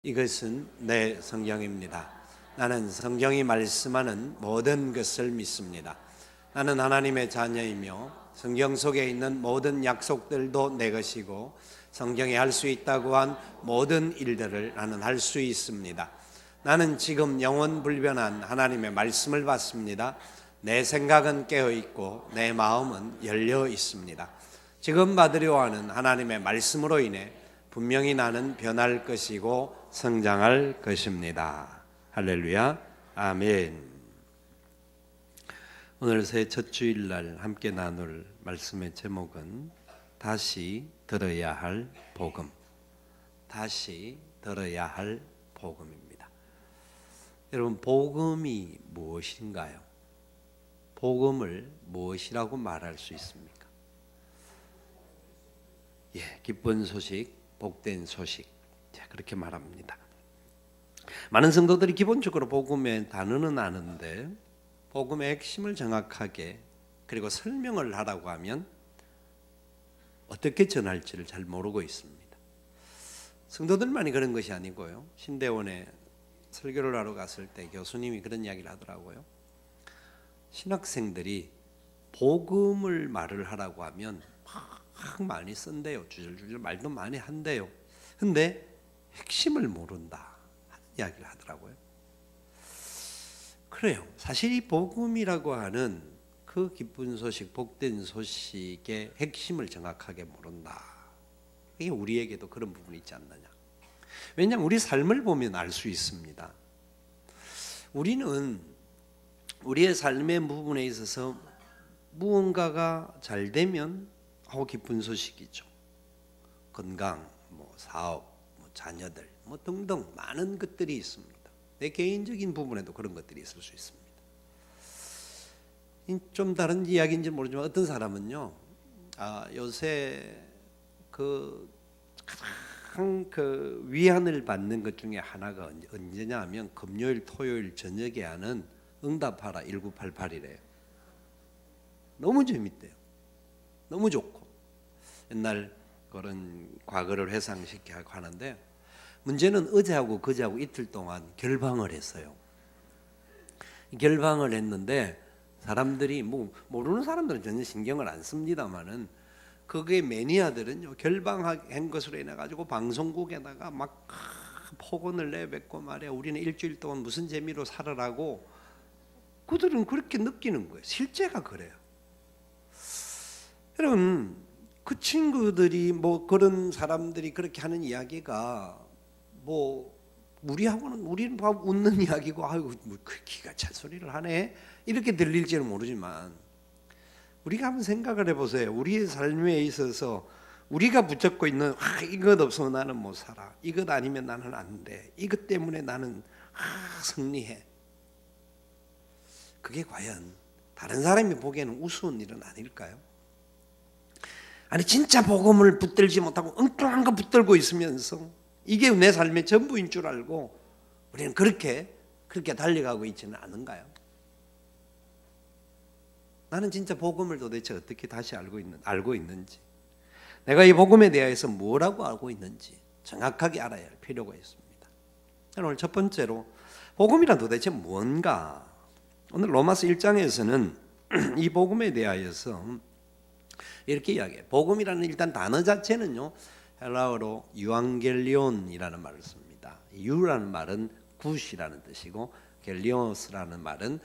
이것은 내 성경입니다. 나는 성경이 말씀하는 모든 것을 믿습니다. 나는 하나님의 자녀이며 성경 속에 있는 모든 약속들도 내 것이고 성경에 할 수 있다고 한 모든 일들을 나는 할 수 있습니다. 나는 지금 영원불변한 하나님의 말씀을 받습니다. 내 생각은 깨어있고 내 마음은 열려 있습니다. 지금 받으려 하는 하나님의 말씀으로 인해 분명히 나는 변할 것이고 성장할 것입니다. 할렐루야, 아멘. 오늘 새 첫 주일날 함께 나눌 말씀의 제목은 다시 들어야 할 복음. 다시 들어야 할 복음입니다. 여러분, 복음이 무엇인가요? 복음을 무엇이라고 말할 수 있습니까? 기쁜 소식, 복된 소식, 그렇게 말합니다. 많은 성도들이 기본적으로 복음의 단어는 아는데 복음의 핵심을 정확하게 그리고 설명을 하라고 하면 어떻게 전할지를 잘 모르고 있습니다. 성도들만이 그런 것이 아니고요, 신대원에 설교를 하러 갔을 때 교수님이 그런 이야기를 하더라고요. 신학생들이 복음을 말을 하라고 하면 막 많이 쓴대요. 주절주절 말도 많이 한대요. 근데 핵심을 모른다 하는 이야기를 하더라고요. 그래요. 사실 이 복음이라고 하는 그 기쁜 소식, 복된 소식의 핵심을 정확하게 모른다. 이게 우리에게도 그런 부분이 있지 않느냐. 왜냐하면 우리 삶을 보면 알 수 있습니다. 우리는 우리의 삶의 부분에 있어서 무언가가 잘 되면 기쁜 소식이죠. 건강, 사업, 자녀들, 등등 많은 것들이 있습니다. 내 개인적인 부분에도 그런 것들이 있을 수 있습니다. 좀 다른 이야기인지 모르지만 어떤 사람은요, 요새 가장 위안을 받는 것 중에 하나가 언제냐 하면 금요일, 토요일 저녁에 하는 응답하라 1988이래요. 너무 재밌대요. 너무 좋고 옛날 그런 과거를 회상시키고 하는데, 문제는 어제하고 그제하고 이틀 동안 결방을 했어요. 결방을 했는데 사람들이 모르는 사람들은 전혀 신경을 안 씁니다만은 그게 매니아들은요, 결방한 것으로 인해 가지고 방송국에다가 막 폭언을 내뱉고 말이야, 우리는 일주일 동안 무슨 재미로 살아라고 그들은 그렇게 느끼는 거예요. 실제가 그래요. 여러분, 그 친구들이 그런 사람들이 그렇게 하는 이야기가 우리하고는, 우리는 웃는 이야기고, 아이고 그 기가 찬 소리를 하네 이렇게 들릴지는 모르지만, 우리가 한번 생각을 해보세요. 우리의 삶에 있어서 우리가 붙잡고 있는 이것 없으면 나는 못 살아, 이것 아니면 나는 안 돼, 이것 때문에 나는 승리해. 그게 과연 다른 사람이 보기에는 우스운 일은 아닐까요? 아니, 진짜 복음을 붙들지 못하고 엉뚱한 거 붙들고 있으면서 이게 내 삶의 전부인 줄 알고 우리는 그렇게 달려가고 있지는 않은가요? 나는 진짜 복음을 도대체 어떻게 다시 알고 있는지, 내가 이 복음에 대해서 뭐라고 알고 있는지 정확하게 알아야 할 필요가 있습니다. 오늘 첫 번째로, 복음이란 도대체 뭔가? 오늘 로마서 1장에서는 이 복음에 대하여서 이렇게 이야기해요. 복음이라는 일단 단어 자체는요, 헬라어로 유앙겔리온이라는 말을 씁니다. 유라는 말은 굿이라는 뜻이고, 겔리오스라는 말은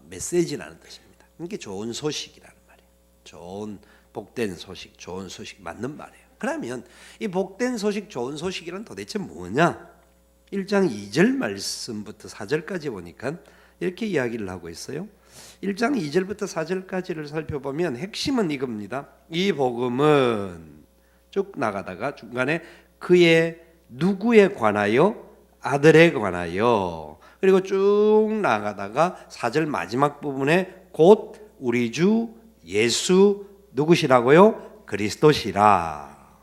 메시지라는 뜻입니다. 이게 좋은 소식이라는 말이에요. 좋은 복된 소식, 좋은 소식 맞는 말이에요. 그러면 이 복된 소식, 좋은 소식이란 도대체 뭐냐? 1장 2절 말씀부터 4절까지 보니까 이렇게 이야기를 하고 있어요. 1장 2절부터 4절까지를 살펴보면 핵심은 이겁니다. 이 복음은 쭉 나가다가 중간에 그의 누구에 관하여? 아들에 관하여. 그리고 쭉 나가다가 4절 마지막 부분에 곧 우리 주 예수 누구시라고요? 그리스도시라.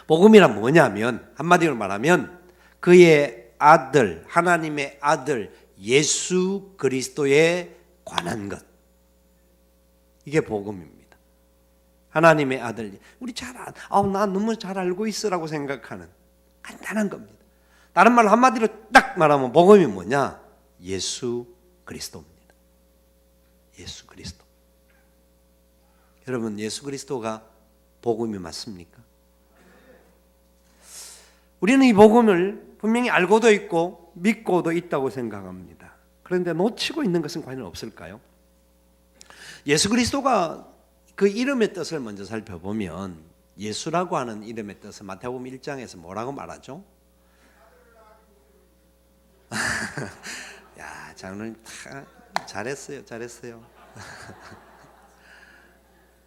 복음이란 뭐냐면, 한마디로 말하면 그의 아들, 하나님의 아들 예수 그리스도에 관한 것, 이게 복음입니다. 하나님의 아들, 우리 나 너무 잘 알고 있어라고 생각하는 간단한 겁니다. 다른 말로 한마디로 딱 말하면 복음이 뭐냐? 예수 그리스도입니다. 예수 그리스도. 여러분, 예수 그리스도가 복음이 맞습니까? 우리는 이 복음을 분명히 알고도 있고 믿고도 있다고 생각합니다. 그런데 놓치고 있는 것은 과연 없을까요? 예수 그리스도가 그 이름의 뜻을 먼저 살펴보면 예수라고 하는 이름의 뜻은 마태복음 1장에서 뭐라고 말하죠? 야, 장로님 잘했어요.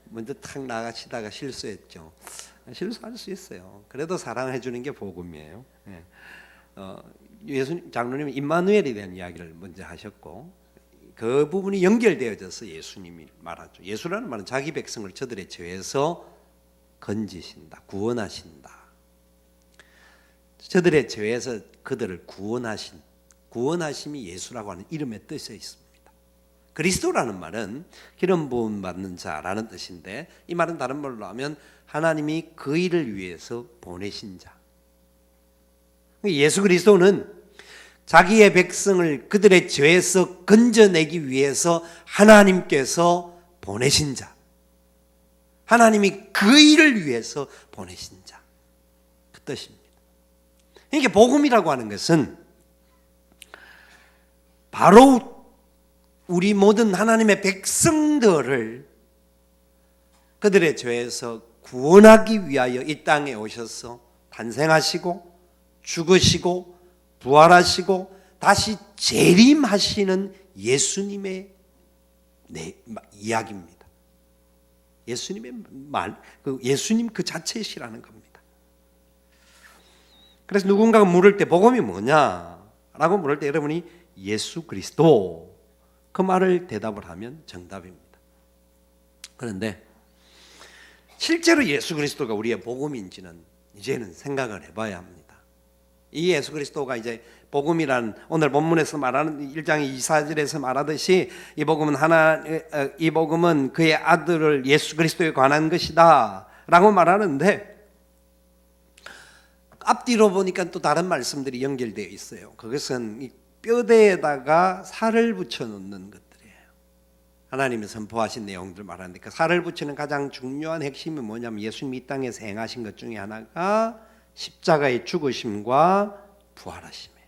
먼저 탁 나가시다가 실수했죠. 실수할 수 있어요. 그래도 사랑해 주는 게 복음이에요. 예수 장로님은 임마누엘에 대한 이야기를 먼저 하셨고 그 부분이 연결되어져서 예수님이 말하죠. 예수라는 말은 자기 백성을 저들의 죄에서 건지신다, 구원하신다. 저들의 죄에서 그들을 구원하심이 예수라고 하는 이름의 뜻에 있습니다. 그리스도라는 말은 기름 부음 받는 자라는 뜻인데 이 말은 다른 말로 하면 하나님이 그 일을 위해서 보내신 자. 예수 그리스도는 자기의 백성을 그들의 죄에서 건져내기 위해서 하나님께서 보내신 자. 하나님이 그 일을 위해서 보내신 자. 그 뜻입니다. 이게 복음이라고 하는 것은 바로 우리 모든 하나님의 백성들을 그들의 죄에서 구원하기 위하여 이 땅에 오셔서 탄생하시고 죽으시고 부활하시고 다시 재림하시는 예수님의 이야기입니다. 예수님의 말, 예수님 그 자체시라는 겁니다. 그래서 누군가가 물을 때 복음이 뭐냐라고 물을 때 여러분이 예수 그리스도 그 말을 대답을 하면 정답입니다. 그런데 실제로 예수 그리스도가 우리의 복음인지는 이제는 생각을 해봐야 합니다. 이 예수 그리스도가 이제 복음이란 오늘 본문에서 말하는 1장 24절에서 말하듯이 이 복음은 그의 아들을 예수 그리스도에 관한 것이다라고 말하는데 앞뒤로 보니까 또 다른 말씀들이 연결되어 있어요. 그것은 이 뼈대에다가 살을 붙여 놓는 것들이에요. 하나님이 선포하신 내용들 말하는데 그 살을 붙이는 가장 중요한 핵심이 뭐냐면 예수님이 이 땅에서 행하신 것 중에 하나가 십자가의 죽으심과 부활하심이에요.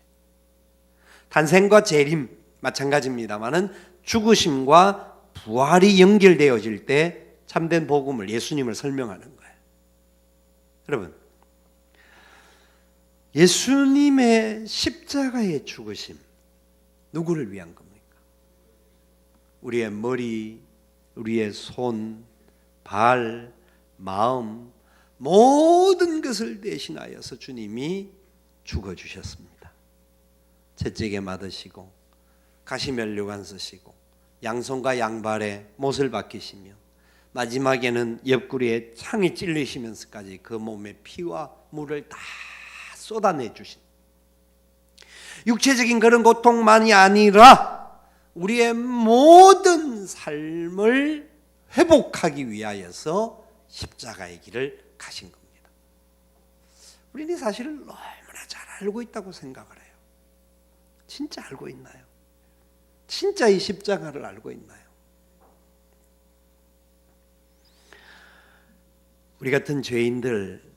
탄생과 재림 마찬가지입니다만은 죽으심과 부활이 연결되어질 때 참된 복음을 예수님을 설명하는 거예요. 여러분, 예수님의 십자가의 죽으심 누구를 위한 겁니까? 우리의 머리, 우리의 손, 발, 마음 모든 것을 대신하여서 주님이 죽어주셨습니다. 채찍에 맞으시고 가시면류관 쓰시고 양손과 양발에 못을 박히시며 마지막에는 옆구리에 창이 찔리시면서까지 그 몸에 피와 물을 다 쏟아내주신 육체적인 그런 고통만이 아니라 우리의 모든 삶을 회복하기 위하여서 십자가의 길을 가신 겁니다. 우리는 사실을 너무나 잘 알고 있다고 생각을 해요. 진짜 알고 있나요? 진짜 이 십자가를 알고 있나요? 우리 같은 죄인들,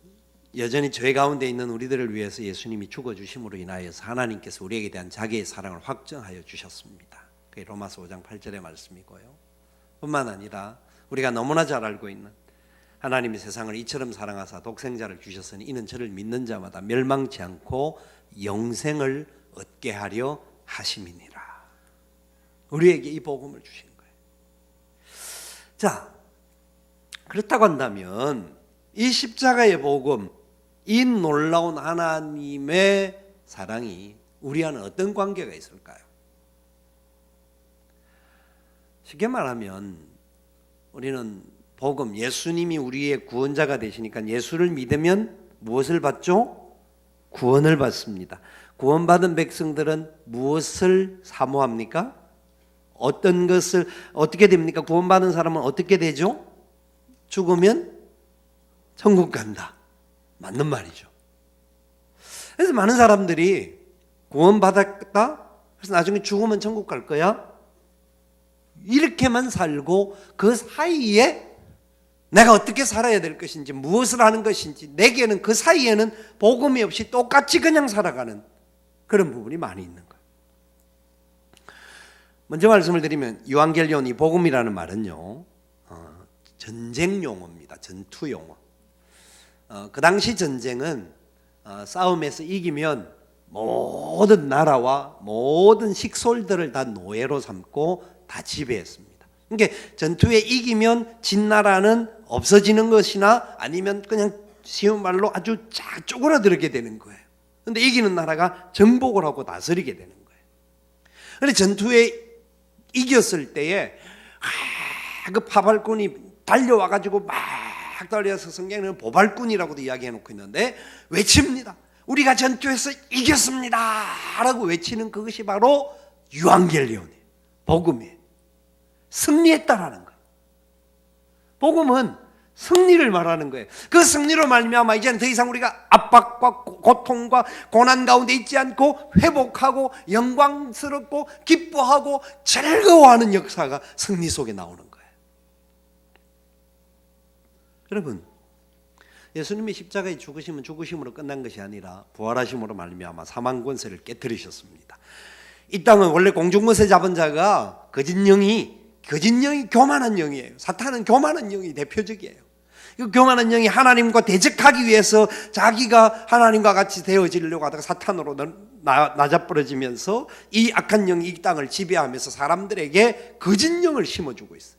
여전히 죄 가운데 있는 우리들을 위해서 예수님이 죽어주심으로 인하여서 하나님께서 우리에게 대한 자기의 사랑을 확정하여 주셨습니다. 그게 로마서 5장 8절의 말씀이고요. 뿐만 아니라 우리가 너무나 잘 알고 있는 하나님이 세상을 이처럼 사랑하사 독생자를 주셨으니 이는 저를 믿는 자마다 멸망치 않고 영생을 얻게 하려 하심이니라. 우리에게 이 복음을 주신 거예요. 자, 그렇다고 한다면 이 십자가의 복음, 이 놀라운 하나님의 사랑이 우리와는 어떤 관계가 있을까요? 쉽게 말하면 우리는 복음, 예수님이 우리의 구원자가 되시니까 예수를 믿으면 무엇을 받죠? 구원을 받습니다. 구원받은 백성들은 무엇을 사모합니까? 어떤 것을 어떻게 됩니까? 구원받은 사람은 어떻게 되죠? 죽으면 천국 간다. 맞는 말이죠. 그래서 많은 사람들이 구원받았다? 그래서 나중에 죽으면 천국 갈 거야? 이렇게만 살고 그 사이에 내가 어떻게 살아야 될 것인지, 무엇을 하는 것인지, 내게는 그 사이에는 복음이 없이 똑같이 그냥 살아가는 그런 부분이 많이 있는 거예요. 먼저 말씀을 드리면 유앙겔리온, 이 복음이라는 말은요, 전쟁 용어입니다. 전투 용어. 그 당시 전쟁은 싸움에서 이기면 모든 나라와 모든 식솔들을 다 노예로 삼고 다 지배했습니다. 그러니까 전투에 이기면 진 나라는 없어지는 것이나 아니면 그냥 쉬운 말로 아주 쫙 쪼그라들게 되는 거예요. 그런데 이기는 나라가 정복을 하고 다스리게 되는 거예요. 그런데 전투에 이겼을 때에 그 파발꾼이 달려와가지고 막 달려서 성경에는 보발꾼이라고도 이야기해놓고 있는데 외칩니다. 우리가 전투에서 이겼습니다 라고 외치는 그것이 바로 유앙겔리온이에요. 복음이에요. 승리했다라는 거예요. 복음은 승리를 말하는 거예요. 그 승리로 말미암아 이제는 더 이상 우리가 압박과 고통과 고난 가운데 있지 않고 회복하고 영광스럽고 기뻐하고 즐거워하는 역사가 승리 속에 나오는 거예요. 여러분, 예수님이 십자가에 죽으시면 죽으심으로 끝난 것이 아니라 부활하심으로 말미암아 사망 권세를 깨뜨리셨습니다. 이 땅은 원래 공중권세 잡은 자가 거짓 영이 교만한 영이에요. 사탄은 교만한 영이 대표적이에요. 이 교만한 영이 하나님과 대적하기 위해서 자기가 하나님과 같이 되어지려고 하다가 사탄으로 낮아버려지면서 이 악한 영이 이 땅을 지배하면서 사람들에게 거짓 영을 심어주고 있어요.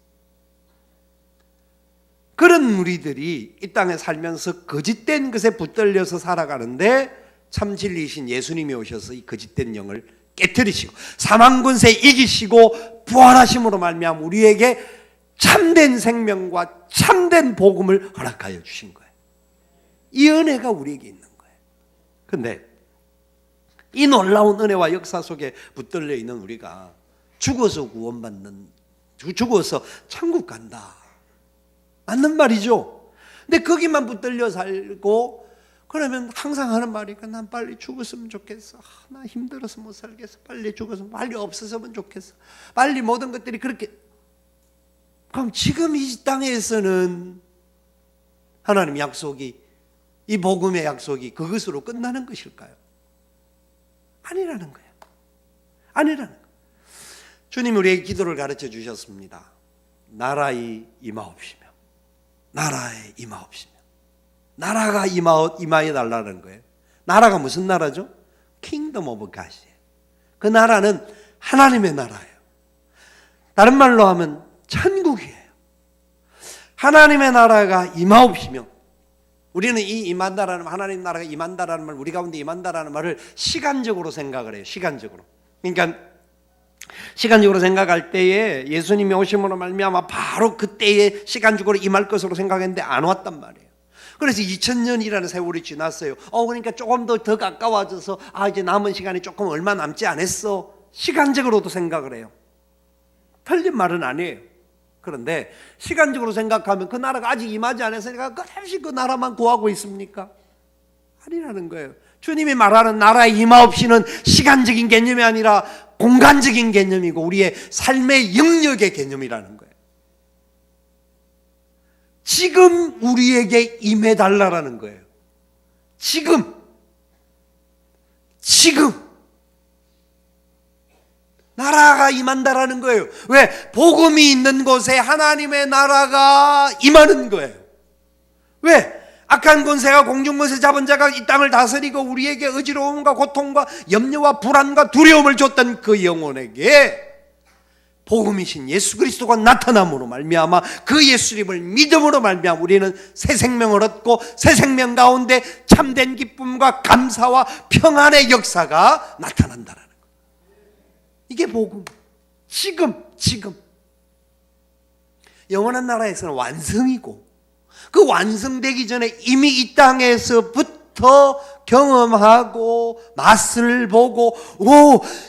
그런 우리들이 이 땅에 살면서 거짓된 것에 붙들려서 살아가는데 참 진리이신 예수님이 오셔서 이 거짓된 영을 깨뜨리시고 사망 권세 이기시고 부활하심으로 말미암아 우리에게 참된 생명과 참된 복음을 허락하여 주신 거예요. 이 은혜가 우리에게 있는 거예요. 그런데 이 놀라운 은혜와 역사 속에 붙들려 있는 우리가 죽어서 구원받는, 죽어서 천국 간다, 맞는 말이죠. 근데 거기만 붙들려 살고 그러면 항상 하는 말이니까 난 빨리 죽었으면 좋겠어. 나 힘들어서 못 살겠어. 빨리 죽어서 빨리 없어서면 좋겠어. 빨리 모든 것들이 그렇게. 그럼 지금 이 땅에서는 하나님 약속이, 이 복음의 약속이 그것으로 끝나는 것일까요? 아니라는 거예요. 아니라는 거예요. 주님 우리에게 기도를 가르쳐 주셨습니다. 나라에 임하옵시며 나라에 임하옵시며. 나라가 임하여 달라는 거예요. 나라가 무슨 나라죠? Kingdom of God이에요. 그 나라는 하나님의 나라예요. 다른 말로 하면 천국이에요. 하나님의 나라가 임하옵시며, 우리는 이 임한다라는, 하나님 나라가 임한다라는 말, 우리 가운데 임한다라는 말을 시간적으로 생각을 해요. 시간적으로. 그러니까 시간적으로 생각할 때에 예수님이 오심으로 말미암아 바로 그때에 시간적으로 임할 것으로 생각했는데 안 왔단 말이에요. 그래서 2000년이라는 세월이 지났어요. 그러니까 조금 더 가까워져서 이제 남은 시간이 조금 얼마 남지 않았어. 시간적으로도 생각을 해요. 틀린 말은 아니에요. 그런데 시간적으로 생각하면 그 나라가 아직 임하지 않았으니까 끝없이 그 나라만 구하고 있습니까? 아니라는 거예요. 주님이 말하는 나라의 임하옵시는 시간적인 개념이 아니라 공간적인 개념이고 우리의 삶의 영역의 개념이라는 거예요. 지금 우리에게 임해달라는 거예요. 지금 나라가 임한다라는 거예요. 왜? 복음이 있는 곳에 하나님의 나라가 임하는 거예요. 왜? 악한 권세가 공중권세 잡은 자가 이 땅을 다스리고 우리에게 어지러움과 고통과 염려와 불안과 두려움을 줬던 그 영혼에게 복음이신 예수 그리스도가 나타남으로 말미암아 그 예수님을 믿음으로 말미암아 우리는 새 생명을 얻고 새 생명 가운데 참된 기쁨과 감사와 평안의 역사가 나타난다라는 거예요. 이게 복음. 지금 영원한 나라에서는 완성이고 그 완성되기 전에 이미 이 땅에서부터 경험하고 맛을 보고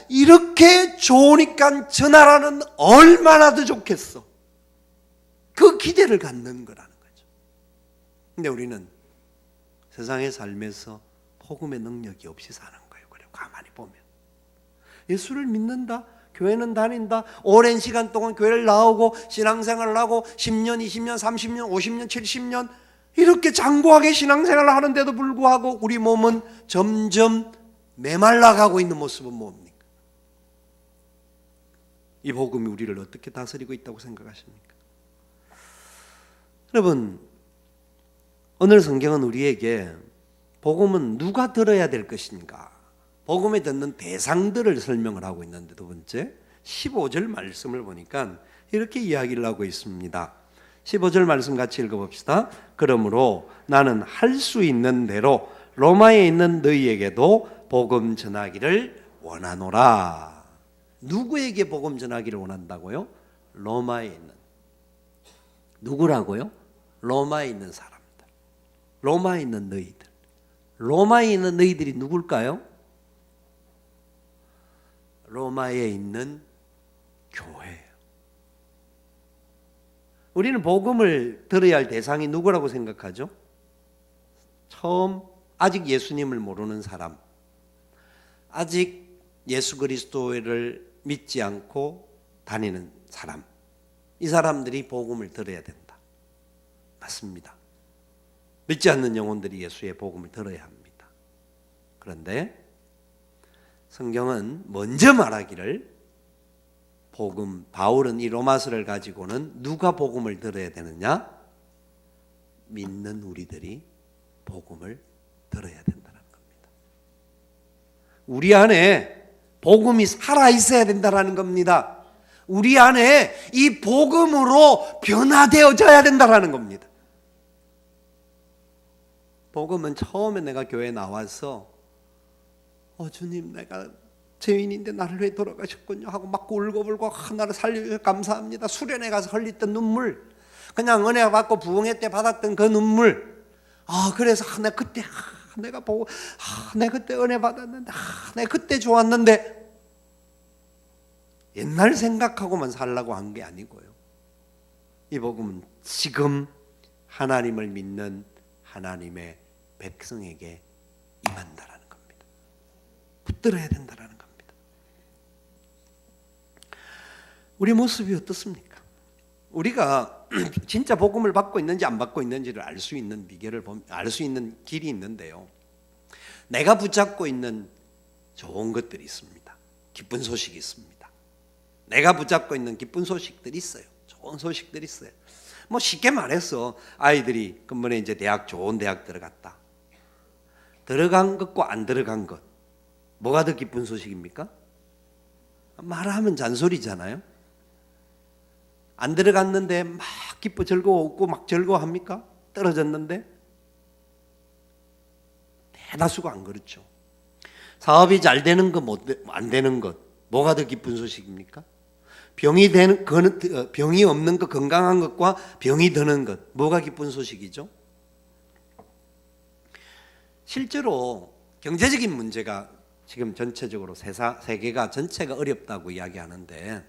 이렇게 좋으니까 저 나라는 얼마나 더 좋겠어. 그 기대를 갖는 거라는 거죠. 근데 우리는 세상의 삶에서 복음의 능력이 없이 사는 거예요. 그리고 가만히 보면 예수를 믿는다, 교회는 다닌다, 오랜 시간 동안 교회를 나오고 신앙생활을 하고 10년, 20년, 30년, 50년, 70년 이렇게 장구하게 신앙생활을 하는데도 불구하고 우리 몸은 점점 메말라가고 있는 모습은 뭡니까? 이 복음이 우리를 어떻게 다스리고 있다고 생각하십니까? 여러분, 오늘 성경은 우리에게 복음은 누가 들어야 될 것인가, 복음에 듣는 대상들을 설명을 하고 있는데, 두 번째 15절 말씀을 보니까 이렇게 이야기를 하고 있습니다. 15절 말씀 같이 읽어봅시다. 그러므로 나는 할 수 있는 대로 로마에 있는 너희에게도 복음 전하기를 원하노라. 누구에게 복음 전하기를 원한다고요? 로마에 있는, 누구라고요? 로마에 있는 사람들, 로마에 있는 너희들. 로마에 있는 너희들이 누굴까요? 로마에 있는 교회예요. 우리는 복음을 들어야 할 대상이 누구라고 생각하죠? 처음 아직 예수님을 모르는 사람, 아직 예수 그리스도를 믿지 않고 다니는 사람, 이 사람들이 복음을 들어야 된다. 맞습니다. 믿지 않는 영혼들이 예수의 복음을 들어야 합니다. 그런데 성경은 먼저 말하기를, 복음, 바울은 이 로마서를 가지고는 누가 복음을 들어야 되느냐? 믿는 우리들이 복음을 들어야 된다는 겁니다. 우리 안에 복음이 살아있어야 된다는 겁니다. 우리 안에 이 복음으로 변화되어져야 된다는 겁니다. 복음은 처음에 내가 교회에 나와서 주님, 내가 죄인인데 나를 왜 돌아가셨군요 하고 막 울고불고 나를 살려주셔서 감사합니다. 수련회 가서 흘렸던 눈물, 그냥 은혜 받고 부흥회 때 받았던 그 눈물, 그래서 내가 그때 내가 보고 내가 그때 은혜 받았는데 내가 그때 좋았는데, 옛날 생각하고만 살라고 한 게 아니고요. 이 복음은 지금 하나님을 믿는 하나님의 백성에게 임한다라는 겁니다. 붙들어야 된다라는 겁니다. 우리 모습이 어떻습니까? 우리가 진짜 복음을 받고 있는지 안 받고 있는지를 알 수 있는 비결을 알 수 있는 길이 있는데요. 내가 붙잡고 있는 좋은 것들이 있습니다. 기쁜 소식이 있습니다. 내가 붙잡고 있는 기쁜 소식들이 있어요. 좋은 소식들이 있어요. 뭐 쉽게 말해서 아이들이 근본에 이제 좋은 대학 들어갔다. 들어간 것과 안 들어간 것, 뭐가 더 기쁜 소식입니까? 말하면 잔소리잖아요. 안 들어갔는데 막 기뻐 즐거워 웃고 막 즐거워합니까? 떨어졌는데? 대다수가 안 그렇죠. 사업이 잘 되는 것, 안 되는 것, 뭐가 더 기쁜 소식입니까? 병이 없는 것, 건강한 것과 병이 드는 것, 뭐가 기쁜 소식이죠? 실제로 경제적인 문제가 지금 전체적으로 세계가 전체가 어렵다고 이야기하는데,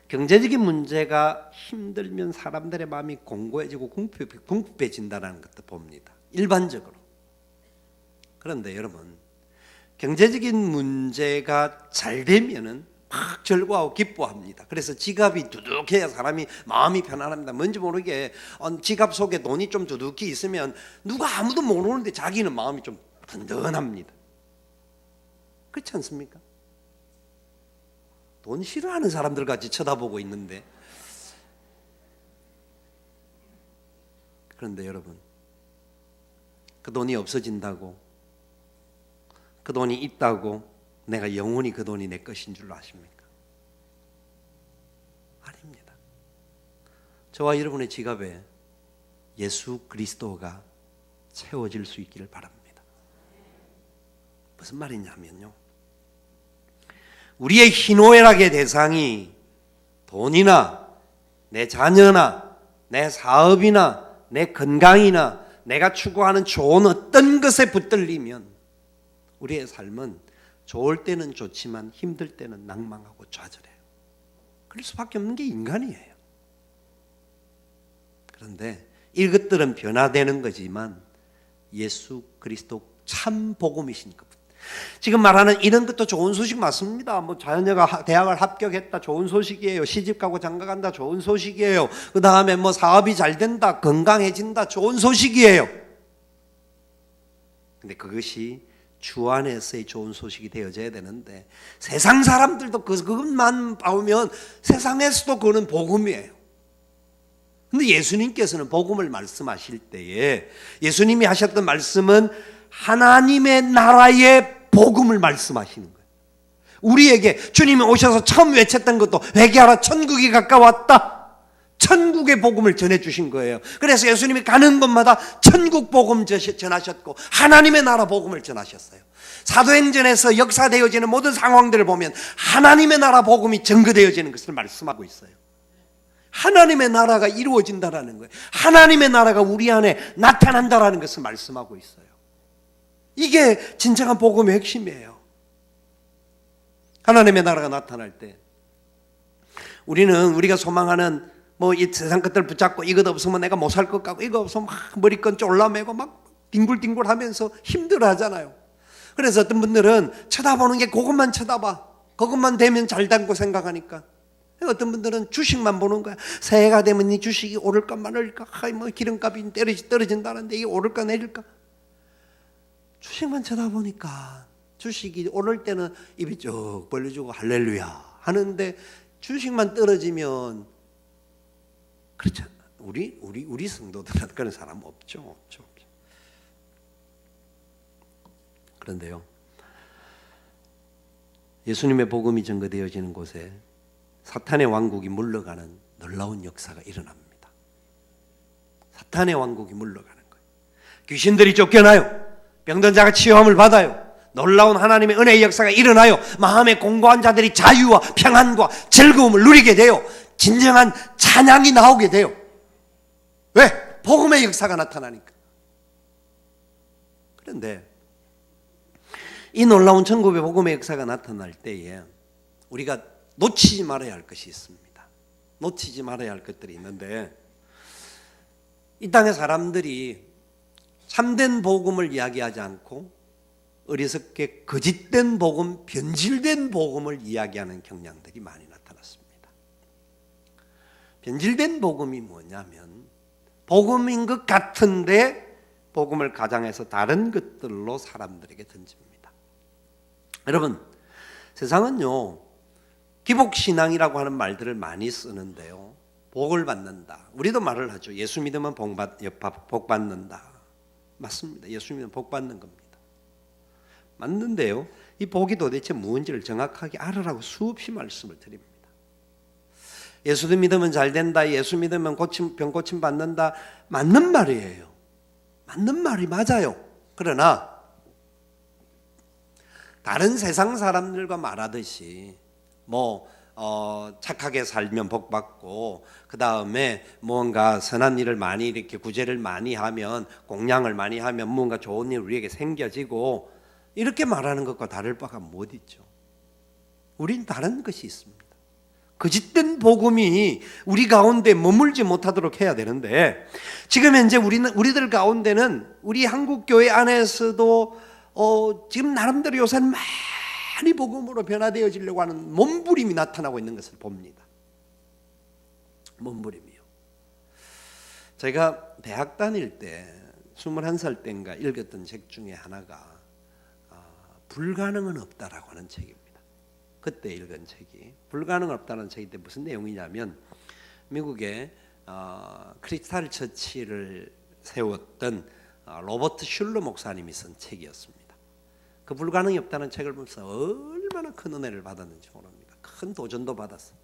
경제적인 문제가 힘들면 사람들의 마음이 공고해지고 궁핍해진다는 것도 봅니다. 일반적으로. 그런데 여러분, 경제적인 문제가 잘 되면은 막 즐거워하고 기뻐합니다. 그래서 지갑이 두둑해야 사람이 마음이 편안합니다. 뭔지 모르게 지갑 속에 돈이 좀 두둑히 있으면 누가 아무도 모르는데 자기는 마음이 좀 든든합니다. 그렇지 않습니까? 돈 싫어하는 사람들 같이 쳐다보고 있는데, 그런데 여러분, 그 돈이 없어진다고, 그 돈이 있다고 내가 영원히 그 돈이 내 것인 줄 아십니까? 아닙니다. 저와 여러분의 지갑에 예수 그리스도가 채워질 수 있기를 바랍니다. 무슨 말이냐면요, 우리의 희노애락의 대상이 돈이나 내 자녀나 내 사업이나 내 건강이나 내가 추구하는 좋은 어떤 것에 붙들리면 우리의 삶은 좋을 때는 좋지만 힘들 때는 낭망하고 좌절해요. 그럴 수밖에 없는 게 인간이에요. 그런데 이것들은 변화되는 거지만 예수 그리스도 참 복음이시니까. 지금 말하는 이런 것도 좋은 소식 맞습니다. 뭐 자녀가 대학을 합격했다, 좋은 소식이에요. 시집가고 장가간다, 좋은 소식이에요. 그 다음에 뭐 사업이 잘 된다, 건강해진다, 좋은 소식이에요. 근데 그것이 주 안에서의 좋은 소식이 되어져야 되는데, 세상 사람들도 그것만 봐오면 세상에서도 그거는 복음이에요. 근데 예수님께서는 복음을 말씀하실 때에 예수님이 하셨던 말씀은 하나님의 나라의 복음을 말씀하시는 거예요. 우리에게 주님이 오셔서 처음 외쳤던 것도 회개하라, 천국이 가까웠다. 천국의 복음을 전해주신 거예요. 그래서 예수님이 가는 곳마다 천국 복음 전하셨고 하나님의 나라 복음을 전하셨어요. 사도행전에서 역사되어지는 모든 상황들을 보면 하나님의 나라 복음이 증거되어지는 것을 말씀하고 있어요. 하나님의 나라가 이루어진다라는 거예요. 하나님의 나라가 우리 안에 나타난다라는 것을 말씀하고 있어요. 이게 진정한 복음의 핵심이에요. 하나님의 나라가 나타날 때 우리가 소망하는 뭐 이 세상 것들 붙잡고 이것 없으면 내가 못 살 것 같고 이거 없으면 막 머리끈 쫄라매고 막 뒹굴뒹굴 하면서 힘들어 하잖아요. 그래서 어떤 분들은 쳐다보는 게 그것만 쳐다봐. 그것만 되면 잘 된다고 생각하니까. 어떤 분들은 주식만 보는 거야. 새해가 되면 이 주식이 오를까 말을까, 뭐 기름값이 떨어진다는데 이게 오를까 내릴까. 주식만 쳐다보니까 주식이 오를 때는 입이 쭉 벌려주고 할렐루야 하는데 주식만 떨어지면 그렇죠. 우리 성도들은 그런 사람 없죠. 그런데요, 예수님의 복음이 증거되어지는 곳에 사탄의 왕국이 물러가는 놀라운 역사가 일어납니다. 사탄의 왕국이 물러가는 거예요. 귀신들이 쫓겨나요. 병든 자가 치유함을 받아요. 놀라운 하나님의 은혜의 역사가 일어나요. 마음에 공고한 자들이 자유와 평안과 즐거움을 누리게 돼요. 진정한 찬양이 나오게 돼요. 왜? 복음의 역사가 나타나니까. 그런데 이 놀라운 천국의 복음의 역사가 나타날 때에 우리가 놓치지 말아야 할 것이 있습니다. 놓치지 말아야 할 것들이 있는데, 이 땅의 사람들이 참된 복음을 이야기하지 않고 어리석게 거짓된 복음, 변질된 복음을 이야기하는 경향들이 많이 나타났습니다. 변질된 복음이 뭐냐면 복음인 것 같은데 복음을 가장해서 다른 것들로 사람들에게 던집니다. 여러분, 세상은요 기복신앙이라고 하는 말들을 많이 쓰는데요, 복을 받는다, 우리도 말을 하죠. 예수 믿으면 복 받는다. 맞습니다. 예수 믿으면 복 받는 겁니다. 맞는데요, 이 복이 도대체 무엇인지를 정확하게 알으라고 수없이 말씀을 드립니다. 예수 믿으면 잘 된다, 예수 믿으면 병 고침 받는다, 맞는 말이에요. 맞는 말이 맞아요. 그러나 다른 세상 사람들과 말하듯이 착하게 살면 복 받고, 그 다음에 뭔가 선한 일을 많이 이렇게 구제를 많이 하면, 공양을 많이 하면 뭔가 좋은 일 우리에게 생겨지고, 이렇게 말하는 것과 다를 바가 못 있죠. 우린 다른 것이 있습니다. 거짓된 복음이 우리 가운데 머물지 못하도록 해야 되는데, 지금 현재 우리들 가운데는 우리 한국 교회 안에서도 지금 나름대로 요새는 많이 복음으로 변화되어지려고 하는 몸부림이 나타나고 있는 것을 봅니다. 몸부림이요. 제가 대학 다닐 때 21살 때인가 읽었던 책 중에 하나가 불가능은 없다라고 하는 책입니다. 그때 읽은 책이 불가능은 없다는 책인데 무슨 내용이냐면, 미국의 크리스탈 처치를 세웠던 로버트 슐러 목사님이 쓴 책이었습니다. 그 불가능이 없다는 책을 보면서 얼마나 큰 은혜를 받았는지 모릅니다. 큰 도전도 받았어요.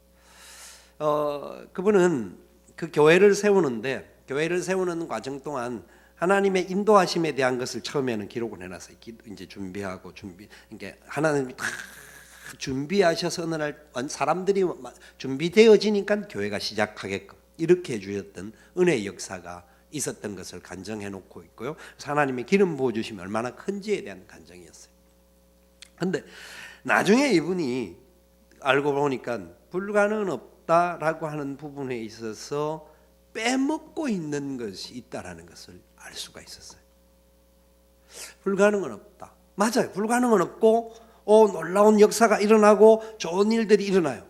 그분은 그 교회를 세우는 과정 동안 하나님의 인도하심에 대한 것을 처음에는 기록을 해놨어요. 이제 이게 하나님이 다 준비하셔서 어느 날 사람들이 준비되어지니까 교회가 시작하게끔 이렇게 해주셨던 은혜의 역사가 있었던 것을 간증해 놓고 있고요. 하나님의 기름 부어주심이 얼마나 큰지에 대한 간증이었어요. 그런데 나중에 이분이 알고 보니까 불가능은 없다라고 하는 부분에 있어서 빼먹고 있는 것이 있다라는 것을 알 수가 있었어요. 불가능은 없다. 맞아요. 불가능은 없고 놀라운 역사가 일어나고 좋은 일들이 일어나요.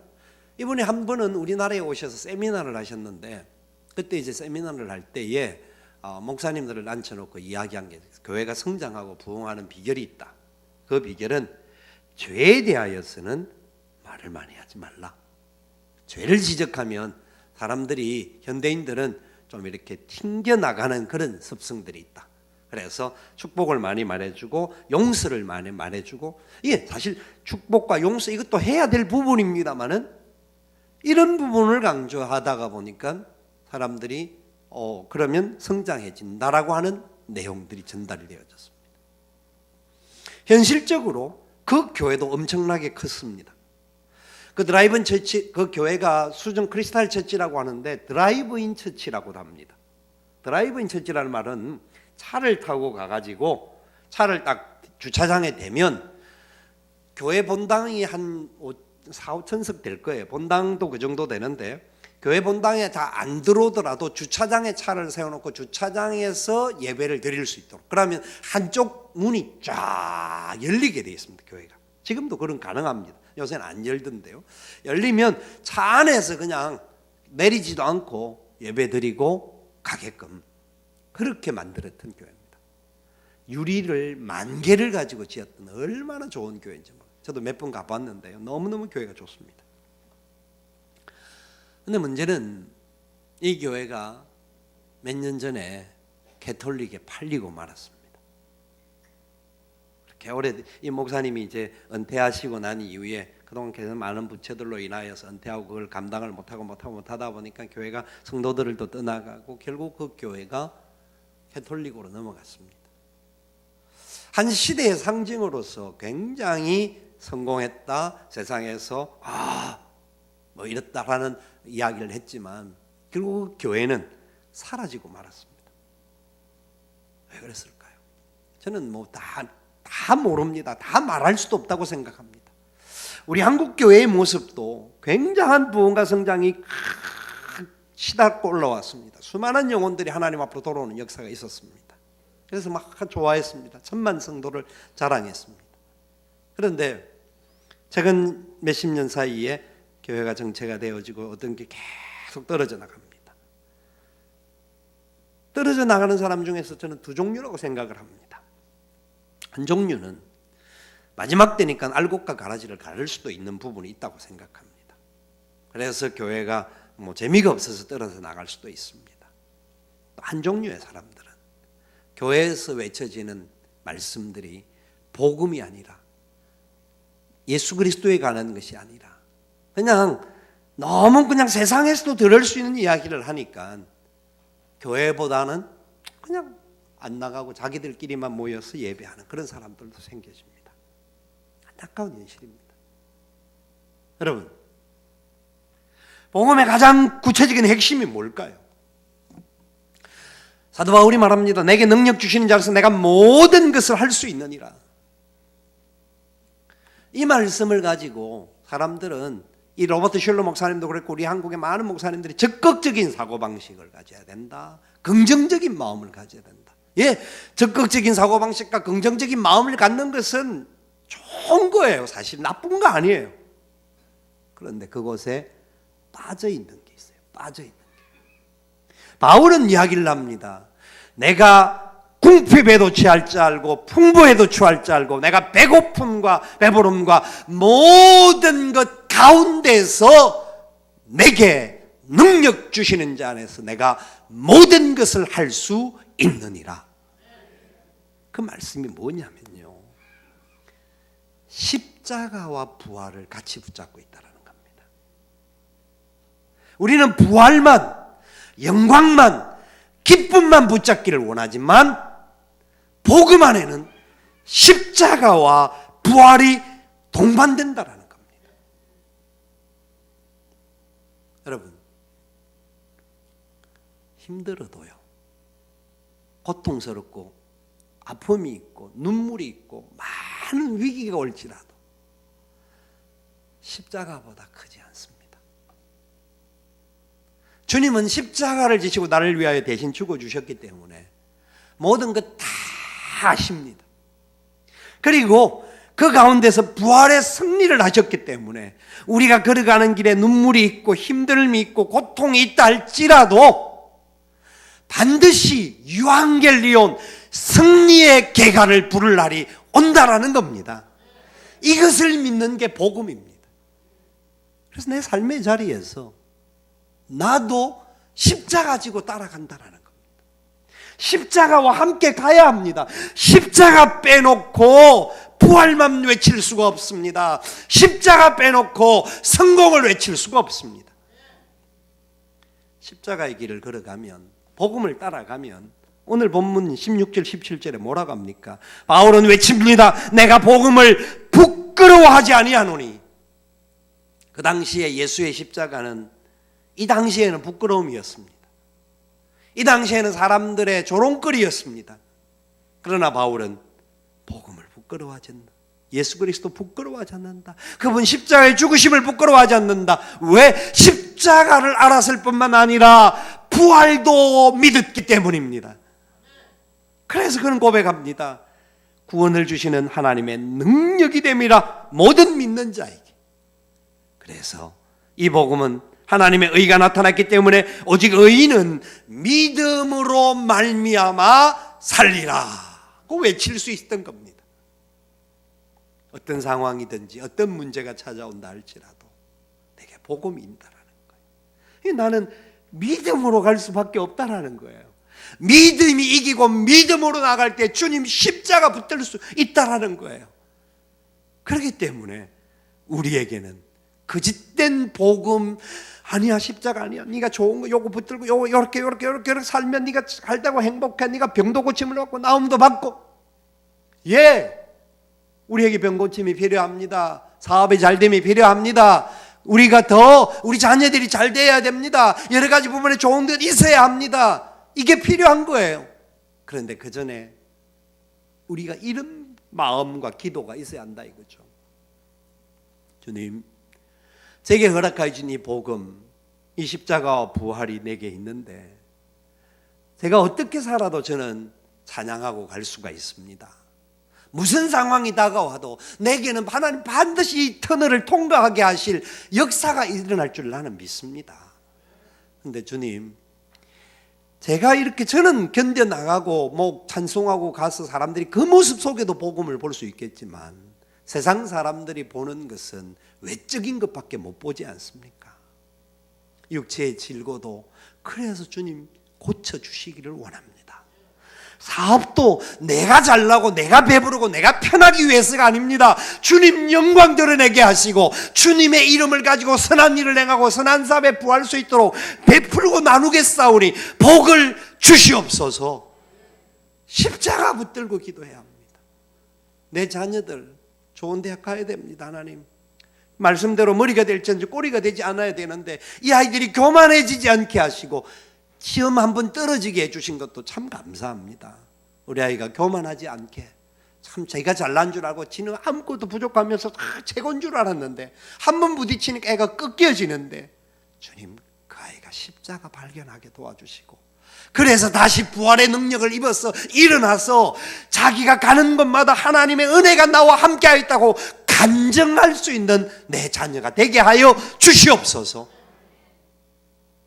이번에 한 번은 우리나라에 오셔서 세미나를 하셨는데, 그때 이제 세미나를 할 때에 목사님들을 앉혀놓고 이야기한 게 교회가 성장하고 부흥하는 비결이 있다. 그 비결은 죄에 대하여서는 말을 많이 하지 말라. 죄를 지적하면 사람들이, 현대인들은 좀 이렇게 튕겨나가는 그런 습성들이 있다. 그래서 축복을 많이 말해주고 용서를 많이 말해주고, 이게 사실 축복과 용서 이것도 해야 될 부분입니다만은 이런 부분을 강조하다가 보니까 사람들이 그러면 성장해진다라고 하는 내용들이 전달이 되어졌습니다. 현실적으로 그 교회도 엄청나게 컸습니다. 그 드라이브인 처치, 그 교회가 수정 크리스탈 처치라고 하는데 드라이브인 처치라고도 합니다. 드라이브인 처치라는 말은 차를 타고 가가지고 차를 딱 주차장에 대면 교회 본당이 한 4, 5천석 될 거예요. 본당도 그 정도 되는데 교회 본당에 다 안 들어오더라도 주차장에 차를 세워놓고 주차장에서 예배를 드릴 수 있도록, 그러면 한쪽 문이 쫙 열리게 되어 있습니다. 교회가 지금도 그런 가능합니다. 요새는 안 열던데요. 열리면 차 안에서 그냥 내리지도 않고 예배 드리고 가게끔 그렇게 만들었던 교회입니다. 유리를 10,000개를 가지고 지었던 얼마나 좋은 교회인지 몰라요. 저도 몇 번 가봤는데요. 너무너무 교회가 좋습니다. 근데 문제는 이 교회가 몇 년 전에 개톨릭에 팔리고 말았습니다. 그렇게 오래, 이 목사님이 이제 은퇴하시고 난 이후에 그동안 계속 많은 부채들로 인하여서 은퇴하고 그걸 감당을 못하다 보니까 교회가 성도들도 떠나가고 결국 그 교회가 개톨릭으로 넘어갔습니다. 한 시대의 상징으로서 굉장히 성공했다, 세상에서 뭐 이렇다라는 이야기를 했지만 결국 그 교회는 사라지고 말았습니다. 왜 그랬을까요? 저는 뭐 다 모릅니다. 다 말할 수도 없다고 생각합니다. 우리 한국 교회의 모습도 굉장한 부흥과 성장이 치닫고 올라왔습니다. 수많은 영혼들이 하나님 앞으로 돌아오는 역사가 있었습니다. 그래서 막 좋아했습니다. 10,000만 성도를 자랑했습니다. 그런데 최근 몇십 년 사이에 교회가 정체가 되어지고 어떤 게 계속 떨어져 나갑니다. 떨어져 나가는 사람 중에서 저는 두 종류라고 생각을 합니다. 한 종류는 마지막 때니까 알곡과 가라지를 가를 수도 있는 부분이 있다고 생각합니다. 그래서 교회가 뭐 재미가 없어서 떨어져 나갈 수도 있습니다. 또 한 종류의 사람들은 교회에서 외쳐지는 말씀들이 복음이 아니라 예수 그리스도에 관한 것이 아니라 그냥 너무 그냥 세상에서도 들을 수 있는 이야기를 하니까 교회보다는 그냥 안 나가고 자기들끼리만 모여서 예배하는 그런 사람들도 생겨집니다. 안타까운 현실입니다. 여러분, 복음의 가장 구체적인 핵심이 뭘까요? 사도 바울이 말합니다. 내게 능력 주시는 자로서 내가 모든 것을 할 수 있느니라. 이 말씀을 가지고 사람들은, 이 로버트 슐러 목사님도 그랬고 우리 한국의 많은 목사님들이 적극적인 사고방식을 가져야 된다, 긍정적인 마음을 가져야 된다. 예, 적극적인 사고방식과 긍정적인 마음을 갖는 것은 좋은 거예요. 사실 나쁜 거 아니에요. 그런데 그곳에 빠져있는 게 있어요. 빠져있는 게. 바울은 이야기를 합니다. 내가 궁핍에도 취할 줄 알고 풍부에도 취할 줄 알고 내가 배고픔과 배부름과 모든 것 가운데서 내게 능력 주시는 자 안에서 내가 모든 것을 할 수 있느니라. 그 말씀이 뭐냐면요, 십자가와 부활을 같이 붙잡고 있다는 겁니다. 우리는 부활만, 영광만, 기쁨만 붙잡기를 원하지만 복음 안에는 십자가와 부활이 동반된다라는 겁니다. 여러분, 힘들어도요, 고통스럽고 아픔이 있고 눈물이 있고 많은 위기가 올지라도 십자가보다 크지 않습니다. 주님은 십자가를 지시고 나를 위하여 대신 죽어주셨기 때문에 모든 것 다 다 아십니다. 그리고 그 가운데서 부활의 승리를 하셨기 때문에 우리가 걸어가는 길에 눈물이 있고 힘듦이 있고 고통이 있다 할지라도 반드시 유앙겔리온 승리의 계가를 부를 날이 온다라는 겁니다. 이것을 믿는 게 복음입니다. 그래서 내 삶의 자리에서 나도 십자가 지고 따라간다라는 겁니다. 십자가와 함께 가야 합니다. 십자가 빼놓고 부활만 외칠 수가 없습니다. 십자가 빼놓고 성공을 외칠 수가 없습니다. 십자가의 길을 걸어가면, 복음을 따라가면, 오늘 본문 16절 17절에 뭐라고 합니까? 바울은 외칩니다. 내가 복음을 부끄러워하지 아니하노니. 그 당시에 예수의 십자가는 이 당시에는 부끄러움이었습니다. 이 당시에는 사람들의 조롱거리였습니다. 그러나 바울은 복음을 부끄러워하지 않는다. 예수 그리스도 부끄러워하지 않는다. 그분 십자가의 죽으심을 부끄러워하지 않는다. 왜? 십자가를 알았을 뿐만 아니라 부활도 믿었기 때문입니다. 그래서 그는 고백합니다. 구원을 주시는 하나님의 능력이 됨이라 모든 믿는 자에게. 그래서 이 복음은 하나님의 의가 나타났기 때문에 오직 의인은 믿음으로 말미암아 살리라고 외칠 수 있었던 겁니다. 어떤 상황이든지 어떤 문제가 찾아온다 할지라도 내게 복음이 있다라는 거예요. 나는 믿음으로 갈 수밖에 없다라는 거예요. 믿음이 이기고 믿음으로 나갈 때 주님 십자가 붙들 수 있다라는 거예요. 그렇기 때문에 우리에게는 거짓된 복음, 아니야 십자가 아니야, 네가 좋은 거 요거 붙들고 요렇게 살면 네가 살다고 행복해, 네가 병도 고침을 받고 나음도 받고. 예, 우리에게 병 고침이 필요합니다. 사업의 잘됨이 필요합니다. 우리가 더 우리 자녀들이 잘 돼야 됩니다. 여러 가지 부분에 좋은 것 있어야 합니다. 이게 필요한 거예요. 그런데 그 전에 우리가 이런 마음과 기도가 있어야 한다 이거죠. 주님, 제게 허락하여 주신 이 복음, 이 십자가와 부활이 내게 있는데 제가 어떻게 살아도 저는 찬양하고 갈 수가 있습니다. 무슨 상황이 다가와도 내게는 하나님 반드시 이 터널을 통과하게 하실 역사가 일어날 줄 나는 믿습니다. 그런데 주님, 제가 이렇게 저는 견뎌나가고 찬송하고 가서 사람들이 그 모습 속에도 복음을 볼 수 있겠지만 세상 사람들이 보는 것은 외적인 것밖에 못 보지 않습니까? 육체의 질고도. 그래서 주님 고쳐주시기를 원합니다. 사업도 내가 잘나고 내가 배부르고 내가 편하기 위해서가 아닙니다. 주님 영광 드러내게 하시고 주님의 이름을 가지고 선한 일을 행하고 선한 사업에 부할 수 있도록 베풀고 나누겠사오니 복을 주시옵소서. 십자가 붙들고 기도해야 합니다. 내 자녀들 좋은 대학 가야 됩니다. 하나님, 말씀대로 머리가 될지언정 꼬리가 되지 않아야 되는데 이 아이들이 교만해지지 않게 하시고 시험 한번 떨어지게 해주신 것도 참 감사합니다. 우리 아이가 교만하지 않게, 참 자기가 잘난 줄 알고 지는 아무것도 부족하면서 다 최고인 줄 알았는데 한 번 부딪히니까 애가 꺾여지는데 주님 그 아이가 십자가 발견하게 도와주시고 그래서 다시 부활의 능력을 입어서 일어나서 자기가 가는 곳마다 하나님의 은혜가 나와 함께하였다고 간증할 수 있는 내 자녀가 되게 하여 주시옵소서.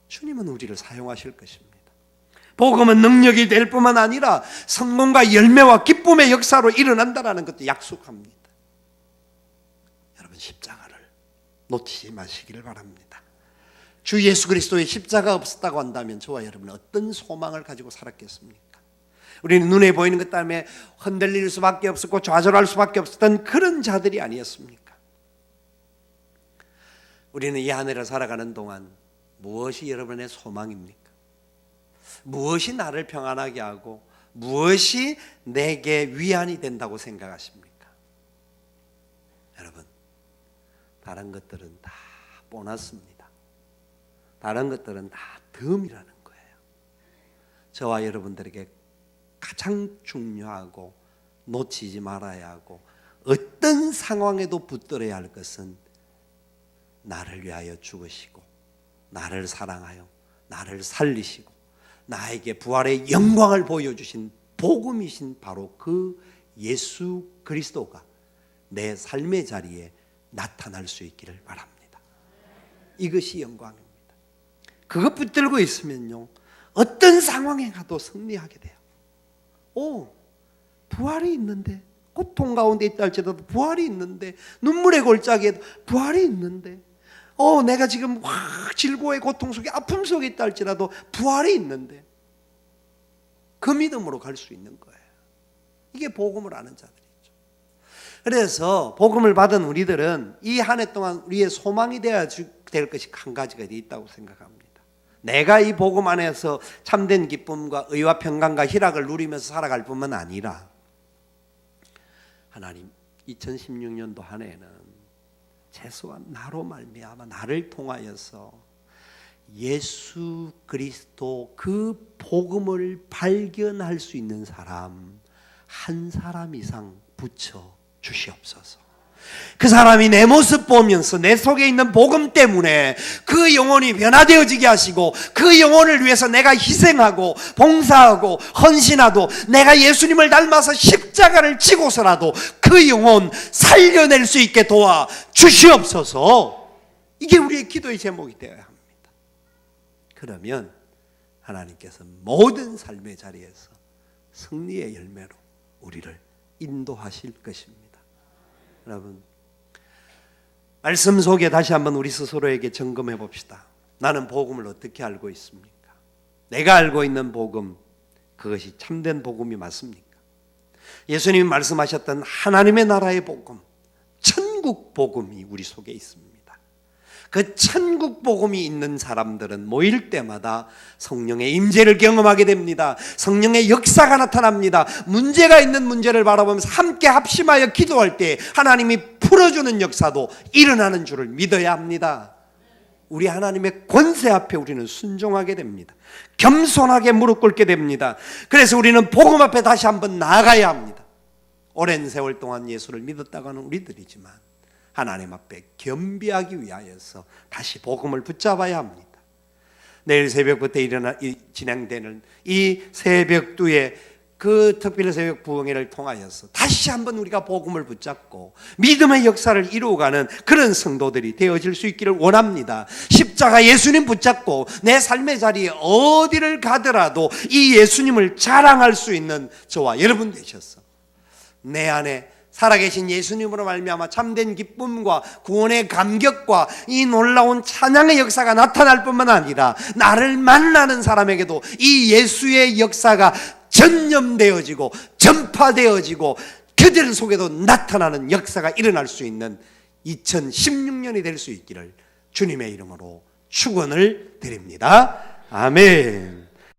주님은 우리를 사용하실 것입니다. 복음은 능력이 될 뿐만 아니라 성공과 열매와 기쁨의 역사로 일어난다는 것도 약속합니다. 여러분, 십자가를 놓치지 마시기를 바랍니다. 주 예수 그리스도의 십자가 없었다고 한다면 저와 여러분은 어떤 소망을 가지고 살았겠습니까? 우리는 눈에 보이는 것 때문에 흔들릴 수밖에 없었고 좌절할 수밖에 없었던 그런 자들이 아니었습니까? 우리는 이 한 해를 살아가는 동안 무엇이 여러분의 소망입니까? 무엇이 나를 평안하게 하고 무엇이 내게 위안이 된다고 생각하십니까? 여러분, 다른 것들은 다 보너스입니다. 다른 것들은 다 덤이라는 거예요. 저와 여러분들에게 가장 중요하고 놓치지 말아야 하고 어떤 상황에도 붙들어야 할 것은 나를 위하여 죽으시고 나를 사랑하여 나를 살리시고 나에게 부활의 영광을 보여주신 복음이신 바로 그 예수 그리스도가 내 삶의 자리에 나타날 수 있기를 바랍니다. 이것이 영광입니다. 그것 붙들고 있으면요, 어떤 상황에 가도 승리하게 돼요. 부활이 있는데, 고통 가운데 있다 할지라도 부활이 있는데, 눈물의 골짜기에도 부활이 있는데, 내가 지금 질고의 고통 속에 아픔 속에 있다 할지라도 부활이 있는데, 그 믿음으로 갈 수 있는 거예요. 이게 복음을 아는 자들이죠. 그래서 복음을 받은 우리들은 이 한 해 동안 우리의 소망이 되어야 될 것이 한 가지가 있다고 생각합니다. 내가 이 복음 안에서 참된 기쁨과 의와 평강과 희락을 누리면서 살아갈 뿐만 아니라, 하나님 2016년도 한 해에는 최소한 나로 말미암아 나를 통하여서 예수 그리스도 그 복음을 발견할 수 있는 사람 한 사람 이상 붙여 주시옵소서. 그 사람이 내 모습 보면서 내 속에 있는 복음 때문에 그 영혼이 변화되어지게 하시고, 그 영혼을 위해서 내가 희생하고 봉사하고 헌신하도, 내가 예수님을 닮아서 십자가를 지고서라도 그 영혼 살려낼 수 있게 도와 주시옵소서. 이게 우리의 기도의 제목이 되어야 합니다. 그러면 하나님께서 모든 삶의 자리에서 승리의 열매로 우리를 인도하실 것입니다. 여러분, 말씀 속에 다시 한번 우리 스스로에게 점검해 봅시다. 나는 복음을 어떻게 알고 있습니까? 내가 알고 있는 복음, 그것이 참된 복음이 맞습니까? 예수님이 말씀하셨던 하나님의 나라의 복음, 천국 복음이 우리 속에 있습니다. 그 천국 복음이 있는 사람들은 모일 때마다 성령의 임재를 경험하게 됩니다. 성령의 역사가 나타납니다. 문제가 있는 문제를 바라보면서 함께 합심하여 기도할 때 하나님이 풀어주는 역사도 일어나는 줄을 믿어야 합니다. 우리 하나님의 권세 앞에 우리는 순종하게 됩니다. 겸손하게 무릎 꿇게 됩니다. 그래서 우리는 복음 앞에 다시 한번 나아가야 합니다. 오랜 세월 동안 예수를 믿었다고 하는 우리들이지만 하나님 앞에 겸비하기 위하여서 다시 복음을 붙잡아야 합니다. 내일 새벽부터 진행되는 이 새벽두의 그 특별 새벽 부흥회를 통하여서 다시 한번 우리가 복음을 붙잡고 믿음의 역사를 이루어가는 그런 성도들이 되어질 수 있기를 원합니다. 십자가 예수님 붙잡고 내 삶의 자리에 어디를 가더라도 이 예수님을 자랑할 수 있는 저와 여러분 되셔서 내 안에 살아계신 예수님으로 말미암아 참된 기쁨과 구원의 감격과 이 놀라운 찬양의 역사가 나타날 뿐만 아니라 나를 만나는 사람에게도 이 예수의 역사가 전념되어지고 전파되어지고 그들 속에도 나타나는 역사가 일어날 수 있는 2016년이 될 수 있기를 주님의 이름으로 축원을 드립니다. 아멘.